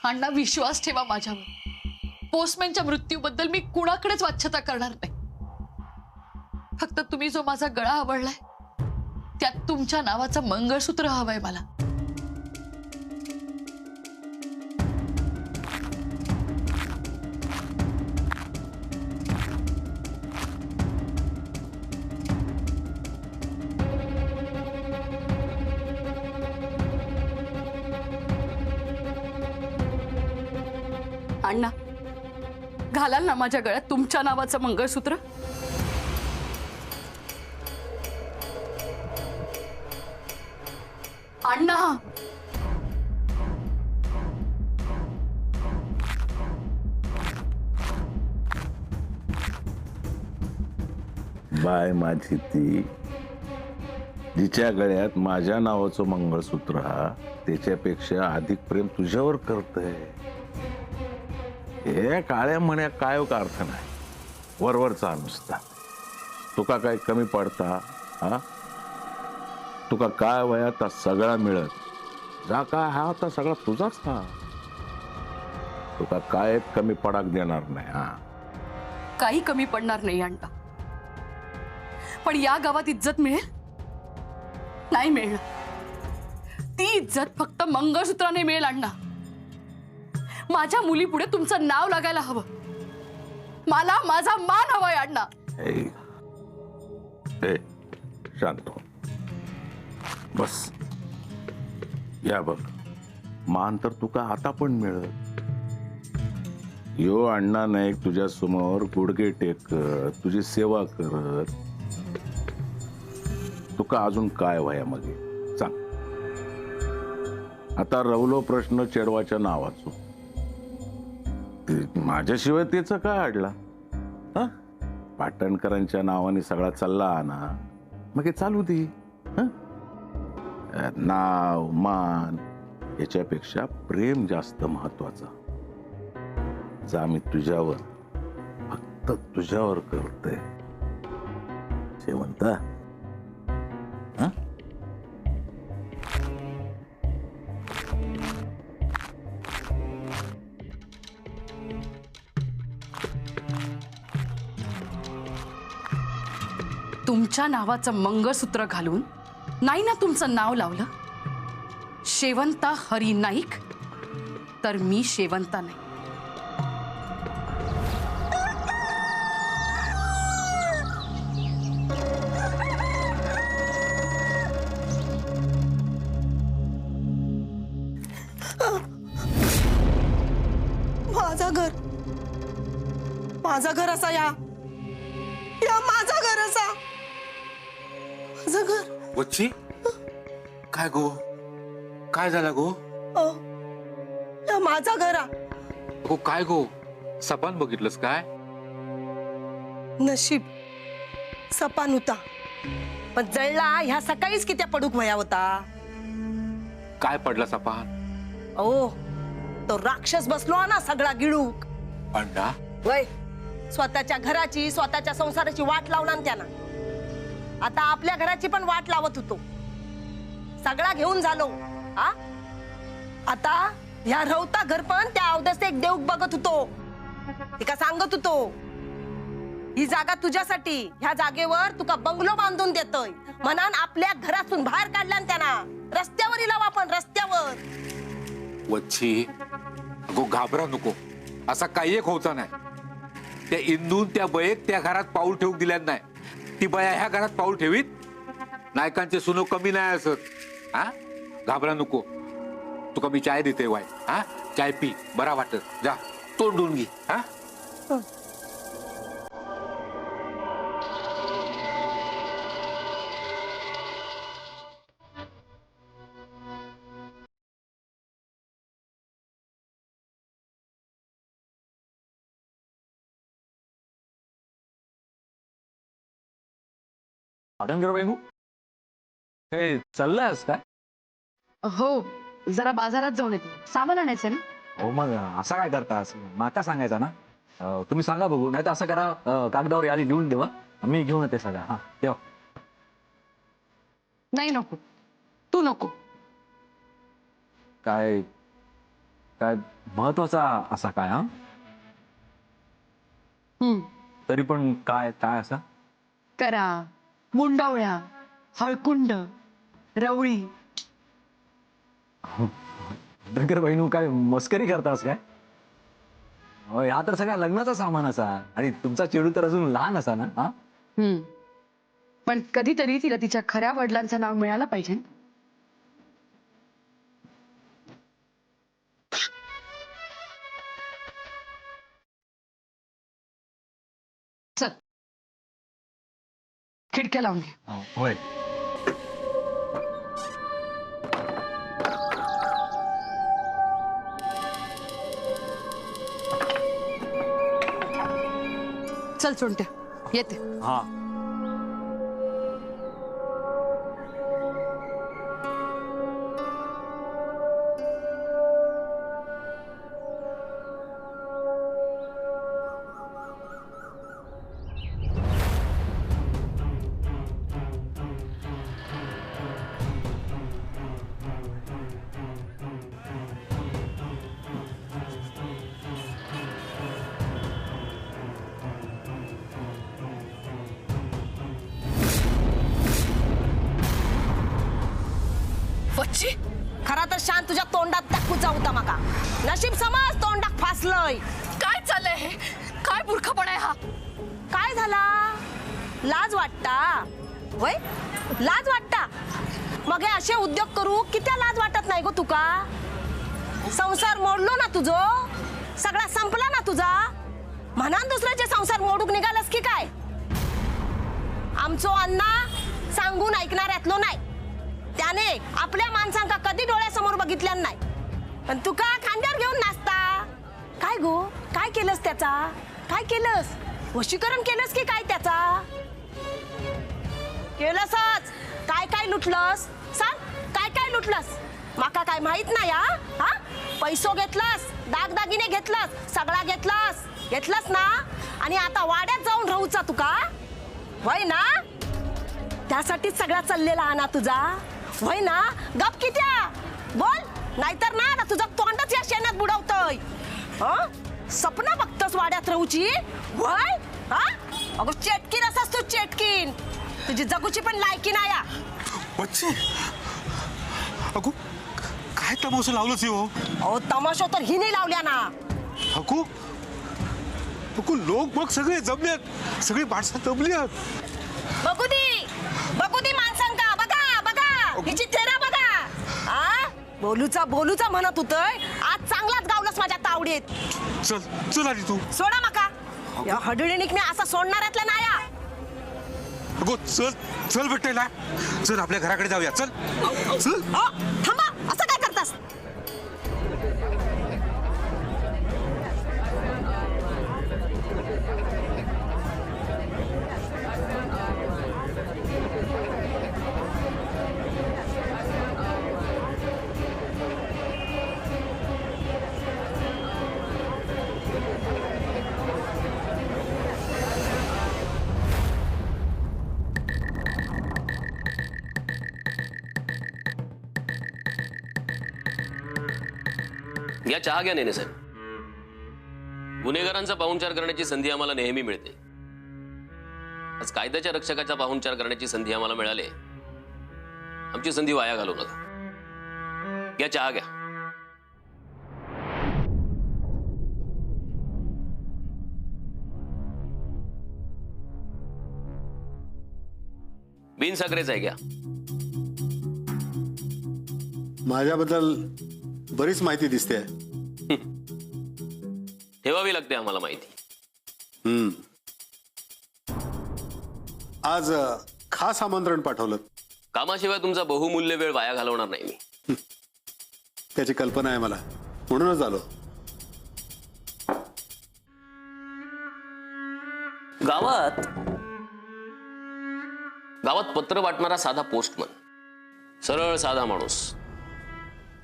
अण्णा विश्वास ठेवा माझ्यावर। पोस्टमॅनच्या मृत्यूबद्दल मी कुणाकडेच वाच्यता करणार नाही। फक्त तुम्ही जो माझा गळा आवडलाय त्यात तुमच्या नावाचं मंगळसूत्र हवंय मला। अण्णा घालाल ना माझ्या गळ्यात तुमच्या नावाचं मंगळसूत्र? अण्णा बाय माझी ती जिच्या गळ्यात माझ्या नावाचं मंगळसूत्र हा त्याच्यापेक्षा अधिक प्रेम तुझ्यावर करतय। हे काळ्या म्हण्या काय का अर्थ नाही, वरवरचा नुसता। तुका काय कमी पडता? हा तुका काय वयात सगळा मिळत जा काय हा आता सगळा तुझाच हा। तुका काय कमी पडाक देणार नाही। हा काही कमी पडणार नाही अण्णा, पण या गावात इज्जत मिळेल? नाही मिळणार। ती इज्जत फक्त मंगळसूत्राने मिळेल अण्णा। माझ्या मुलीपुढे तुमचं नाव लागायला हवं। मला माझा मान हवाय अण्णा। शांत हो, बस। या बघ, मान तर तुका आता पण मिळत। यो अण्णा नाईक तुझ्या समोर गुडघे टेकत तुझी सेवा करत तुका अजून काय वया मगे सांग? आता रवलो प्रश्न चेडवाच्या नावाचो, माझ्याशिवाय त्याचं काय अडला? पाटणकरांच्या नावाने सगळा चालला ना, मग हे चालू दे। नाव मान याच्यापेक्षा प्रेम जास्त महत्वाचा। जा मी तुझ्यावर, फक्त तुझ्यावर करतोय शेवंता। तुमच्या नावाचं मंगळसूत्र घालून नाही ना तुमचं नाव लावलं? शेवंता हरी नाईक तर मी शेवंता नाही। माझा घर असा या माझा घर असा माझं घर। वच्ची काय गो, काय झाला गो? या माझा घर गो काय गो, सपान बघितलंस काय? नशीब सपान होता, पण जळला ह्या सकाळीच किती पडूक वया होता। काय पडला सपान? ओ तो राक्षस बसलो ना सगळा गिळूक। अंडा वय स्वतःच्या घराची स्वतःच्या संसाराची वाट लावला त्यानं। आता आपल्या घराची पण वाट लावत होतो, सगळा घेऊन झालो। आता ह्या रवता घर पण त्या अवदस एक देव बघत होतो। तिका सांगत होतो ही जागा तुझ्यासाठी, ह्या जागेवर तुका बंगलो बांधून देतोय म्हणान आपल्या घरातून बाहेर काढला त्यानं। रस्त्यावर लाव आपण रस्त्यावर। वच्ची गो घाबरा नको, असा काही एक होता नाही। त्या इंदून त्या बयेक त्या घरात पाऊल ठेवूक दिल्या नाही। ती बया ह्या घरात पाऊल ठेवीत? नायकांचे सुनो कमी नाही असत। घाबरा नको, तुका मी चाय देते वाय। चाय पी, बरा वाटत। जा तोंडून घे। चाललास काय? हो, जरा बाजारात जाऊन येते, सामान आणायचं ना। हो मग असं काय करता? माका सांगायचा ना, तुम्ही सांगा बघू, नाही तर असं करा, कागदावर यादी लिहून देवा, मी घेऊन येते सगळं। हा ठेवा। नाही नको, तू नको। काय काय महत्वाचा असा काय हा? तरी पण काय काय असा? करा मुंडावळ्या, हळकुंड, रवळी. दंकर बहिणू काय मस्करी करतास काय? ह्या तर सगळ्या लग्नाचा सामान असा आणि तुमचा चेडू तर अजून लहान असा ना हा? पण कधीतरी तिला तिच्या खऱ्या वडिलांचं नाव मिळालं पाहिजे. चल खिडक्या लावून घे. होय. चल चोंट्या येते. हा. वच्ची खरा तर शान तुझ्या तोंडात टाकूचा होता माका. नशीब समज तोंडात फासलंय. काय चाललंय हे? काय मूर्खपणा आहे हा? काय झाला? लाज वाटता वय? लाज वाटता? मग हे असे उद्योग करू कित्या लाज वाटत नाही गो तुका? संसार मोडलो ना तुझो, सगळा संपला ना तुझा. म्हणान दुसऱ्याचे संसार मोडूक निघालस की काय? आमचो अण्णा सांगून ऐकणाऱ्यातलो नाही. त्याने आपल्या माणसांका कधी डोळ्यासमोर बघितल्या नाही. पण तुका खांद्यावर घेऊन नाचता. काय गो? काय केलंस त्याचा? काय केलंस? वशीकरण केलंस की काय त्याचा? केलंसच. काय काय लुटलंस? सांग काय काय लुटलंस? माका काय माहित नाही हा? पैसो घेतलास, दागदागिने घेतलास, सगळा घेतलास ना. आणि आता वाड्यात जाऊन राहूचा तुका होय ना? त्यासाठीच सगळा चाललेला हा ना तुझा होय ना? गप कित्या बोल, नाहीतर ना तुझं तोंडच या शेणात बुडवतोय. सपना बघतोस वाड्यात राहूची होय? अगं चेटकीन असास तू, चेटकीन. तुझी जगूची पण लायकी नाही. बच्चे अगो काय तमाशा लावलंस हो? अहो तमाशा तर हिने लावल्या ना. अगो अगो लोक बघ सगळे जमल्यात, सगळी माणसं जमल्यात. बघू दे माणसांका. बघा हिची चेहरा बघा. बोलूचा म्हणत होतोय. आज चांगलाच गावलंस माझ्या तावडीत. चल आधी तू. सोडा मका. या हडळीनिक मी असा सोडणाऱ्यातला नाही. अगो चल भेटायला. चल आपल्या घराकडे जाऊया. चल. थांबा, असं काय करतास? या चहा घ्या नेने साहेब. गुन्हेगारांचा पाहुणचार करण्याची संधी आम्हाला नेहमी मिळते. आज कायद्याच्या रक्षकाचा पाहुणचार करण्याची संधी आम्हाला मिळाली. आमची संधी वाया घालवू नका. या चहा घ्या. बिन साखरेचा आहे घ्या. माझ्याबद्दल बरीच माहिती दिसते. ठेवावी लागते आम्हाला माहिती. आज खास आमंत्रण पाठवलं. कामाशिवाय तुमचा बहुमूल्य वेळ वाया घालवणार नाही मी. त्याची कल्पना आहे मला, म्हणूनच आलो. गावात पत्र वाटणारा साधा पोस्टमन, सरळ साधा माणूस,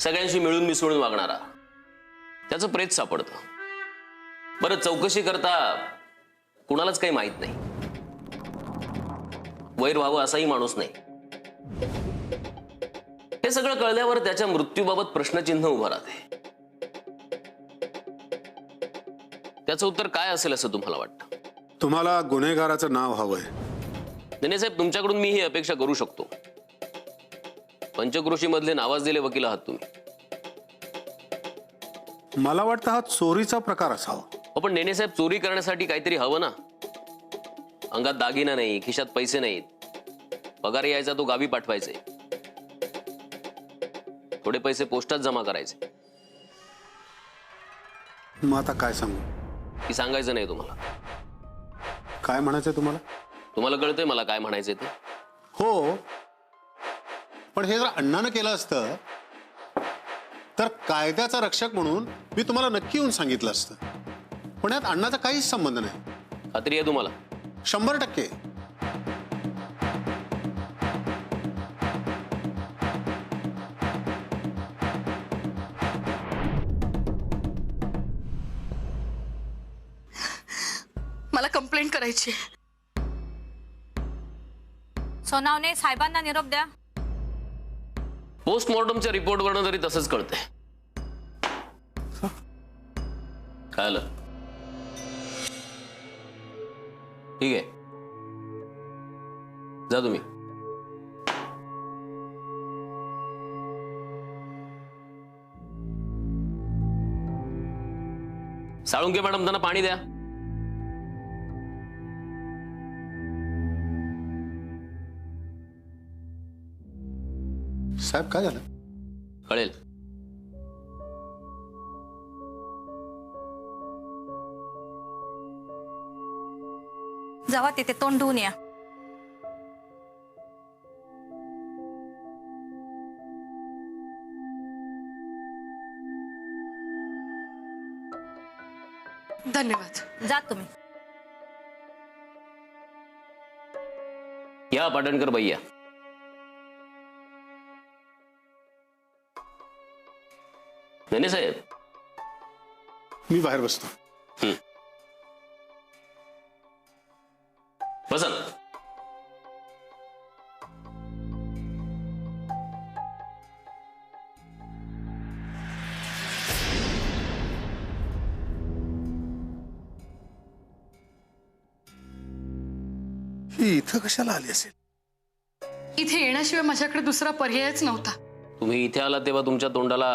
सगळ्यांशी मिळून मिसळून वागणारा, त्याचं प्रेत सापडतं. बरं, चौकशी करता कुणालाच काही माहित नाही. वैर व्हावं असाही माणूस नाही. हे सगळं कळल्यावर त्याच्या मृत्यूबाबत प्रश्नचिन्ह उभं राहते. त्याचं उत्तर काय असेल असं तुम्हाला वाटतं? तुम्हाला गुन्हेगाराचं नाव हवंय. नेने साहेब, तुमच्याकडून मी ही अपेक्षा करू शकतो. पंचक्रोशी मधले नावाजलेले वकील आहात तुम्ही. मला वाटतं हा चोरीचा प्रकार असावा. पण नेने साहेब, चोरी करण्यासाठी काहीतरी हवं ना. अंगात दागिना नाही, खिशात पैसे नाहीत, पगार यायचा तो गावी पाठवायचे, थोडे पैसे पोस्टात जमा करायचे. मग आता काय सांगू? की सांगायचं नाही तुम्हाला? काय म्हणायचंय तुम्हाला? तुम्हाला कळतंय मला काय म्हणायचंय ते? हो, पण हे जर अण्णानं केलं असतं तर कायद्याचा रक्षक म्हणून मी तुम्हाला नक्की येऊन सांगितलं असतं. पण यात अण्णाचा काहीच संबंध नाही. खात्री आहे तुम्हाला? 100%. मला कंप्लेंट करायची. सोनावणे साहेबांना निरोप द्या. पोस्टमॉर्टमच्या रिपोर्टवरनं तरी तसंच कळतंय. काय आलं? ठीक आहे, जा तुम्ही. साळुंके मॅडम, त्यांना पाणी द्या. साहेब, काय झालं? कळेल. जावा तिथे तोंड धुवून या. धन्यवाद. जा तुम्ही. या पाटणकर भैया. नेने साहेब, मी बाहेर बसतो. बसा. ही इथं कशाला आली असेल? इथे येण्याशिवाय माझ्याकडे दुसरा पर्यायच नव्हता. तुम्ही इथे आला तेव्हा तुमच्या तोंडाला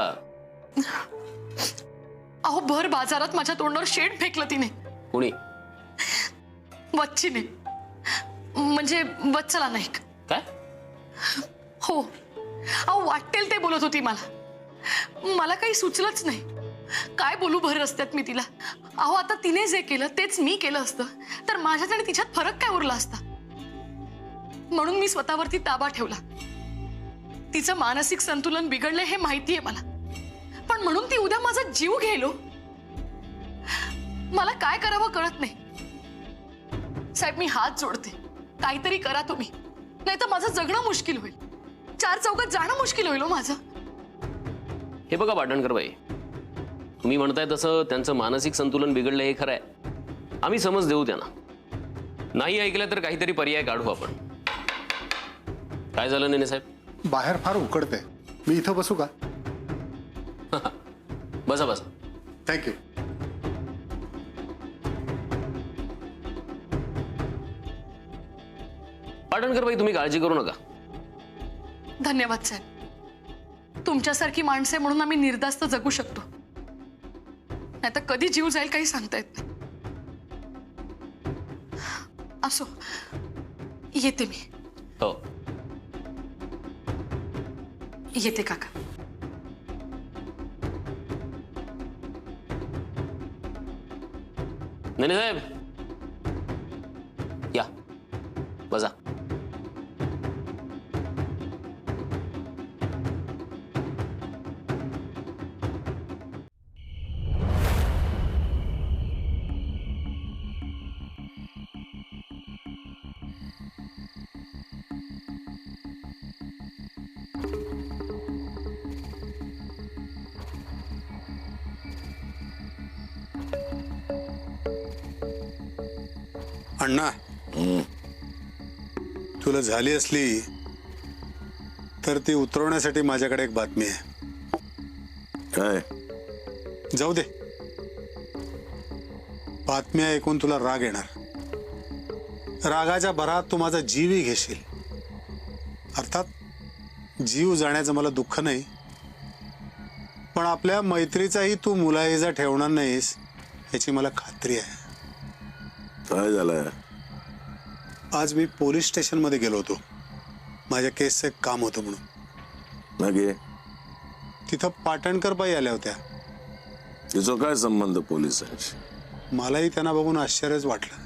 अहो, भर बाजारात माझ्या तोंडावर शेड फेकलं तिने. कोणी? वच्चीने, म्हणजे वत्सला नाईक. काय? हो, अहो वाटेल ते बोलत होती मला. मला काही सुचलंच नाही. काय बोलू भर रस्त्यात मी तिला. अहो, आता तिने जे केलं तेच मी केलं असतं तर माझ्यात आणि तिच्यात फरक काय उरला असता. म्हणून मी स्वतःवरती ताबा ठेवला. तिचं मानसिक संतुलन बिघडलंय हे माहितीये मला, पण म्हणून ती उद्या माझा जीव घेलो. मला काय करावं कळत नाही. साहेब, मी हात जोडते, काहीतरी करा तुम्ही, नाही तर माझं जगणं मुश्किल होईल. 4 चौकात जाणं मुश्किल होईल हो माझं. हे बघा पाटणकर बाई, तुम्ही म्हणताय तसं त्यांचं मानसिक संतुलन बिघडलं हे खरं आहे. आम्ही समज देऊ त्यांना. नाही ऐकलं तर काहीतरी पर्याय काढू आपण. काय झालं नेने साहेब? बाहेर फार उकडतंय, मी इथं बसू का? बसा बसा. थँक्यू. पाटणकर बाई, तुम्ही काळजी करू नका. धन्यवाद साहेब. तुमच्यासारखी माणसे म्हणून आम्ही निर्धास्त जगू शकतो, नाही तर कधी जीव जाईल काही सांगता येत नाही. असो, येते मी. हो, येते काका. नेने साहेब, या बसा. अण्णा, तुला झाली असली तर ती उतरवण्यासाठी माझ्याकडे एक बातमी आहे. काय? जाऊ दे. बातम्या ऐकून तुला राग येणार. रागाच्या भरात तू माझा जीवही घेशील. अर्थात जीव जाण्याचं मला दुःख नाही, पण आपल्या मैत्रीचाही तू मुलाहिजा ठेवणार नाहीस याची मला खात्री आहे. काय झालं? आज मी पोलीस स्टेशन मध्ये गेलो होतो. माझ्या केसचं एक काम होतं म्हणून. नगे तिथं पाटणकर बाई आल्या होत्या. तिचा काय संबंध पोलिसांशी? मलाही त्यांना बघून आश्चर्यच वाटलं,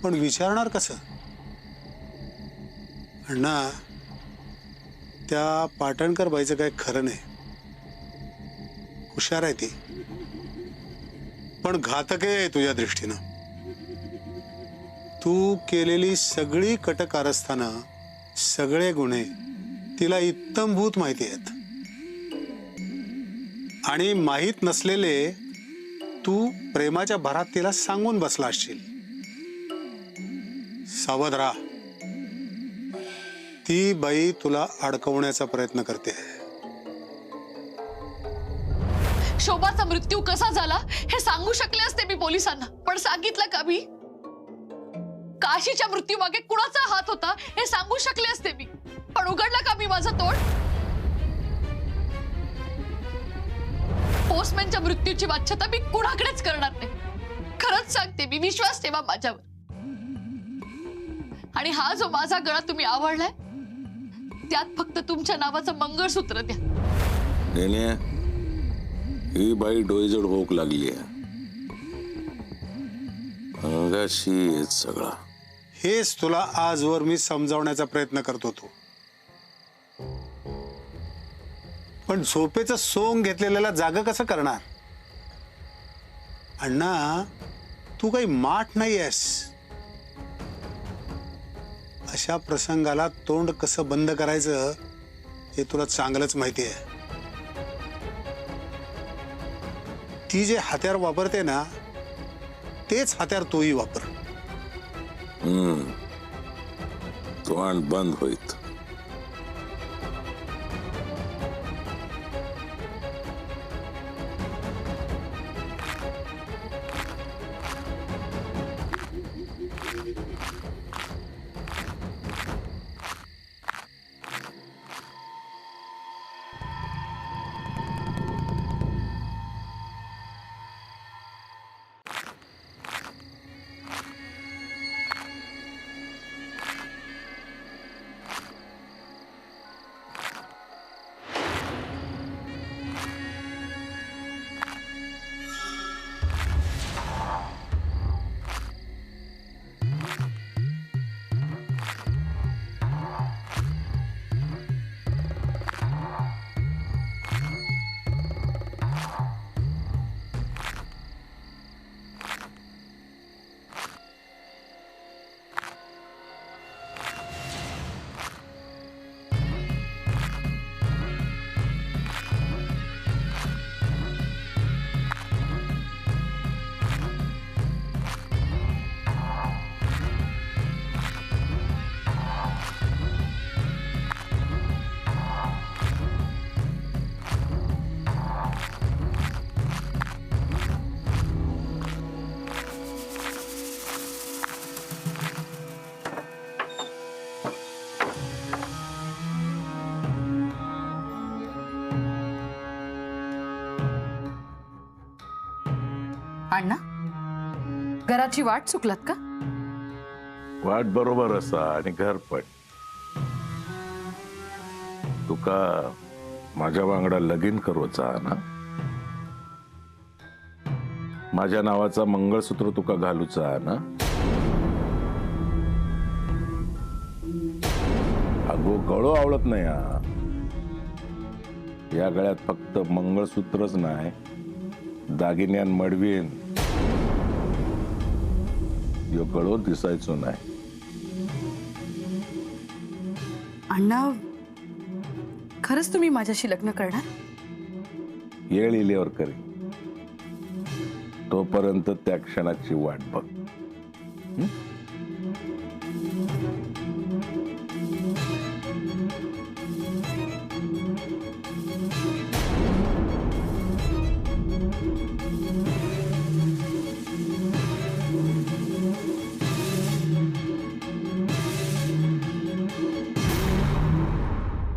पण विचारणार कसं? अण्णा, त्या पाटणकर बाईचं काही खरं नाही. हुशार आहे ती, पण घातक आहे तुझ्या दृष्टीनं. तू केलेली सगळी कट कारस्थानं, सगळे गुन्हे तिला इत्तमभूत माहिती आहेत, आणि माहीत नसलेले तू प्रेमाच्या भरात तिला सांगून बसला असशील. सावध राहा. ती बाई तुला अडकवण्याचा प्रयत्न करते. शोभाचा मृत्यू कसा झाला हे सांगू शकले असते मी पोलिसांना, पण सांगितलं का मी? काशीच्या मृत्यू मागे कुणाचा हात होता हे सांगू शकले असते मी, पण उघडलं का मी माझं तोंड? पोस्टमॅनच्या मृत्यूची वाच्यता मी कुणाकडेच करणार नाही. खरंच सांगते मी, विश्वास ठेवा माझ्यावर. आणि हा जो माझा गळा तुम्ही आवडलाय त्यात फक्त तुमच्या नावाचं मंगळसूत्र द्या. नेने, ही बाई डोईजड होक लागली आहे. अंगाशी सगळा. हेच तुला आजवर मी समजावण्याचा प्रयत्न करत होतो, पण झोपेचं सोंग घेतलेल्याला जाग कसं करणार? अण्णा, तू काही माठ नाही आहेस. अशा प्रसंगाला तोंड कसं बंद करायचं हे तुला चांगलंच माहिती आहे. ती जे हत्यार वापरते ना, तेच हत्यार तूही वापर. तोंड बंद होईत. अण्णा, घराची वाट चुकलात का? वाट बरोबर असा आणि घर पण. तुका माझ्या वांगडा लगीन करूचा ना? माझ्या नावाचा मंगळसूत्र तुका घालूचा ना? अगो, गळो आवडत नाही हा. या गळ्यात फक्त मंगळसूत्रच नाही, दागिन्यान मडवीन यो गळो दिसायचो नाही. अण्णा, खरंच तुम्ही माझ्याशी लग्न करणार? येळ इल्यावर करी. तोपर्यंत त्या क्षणाची वाट बघ.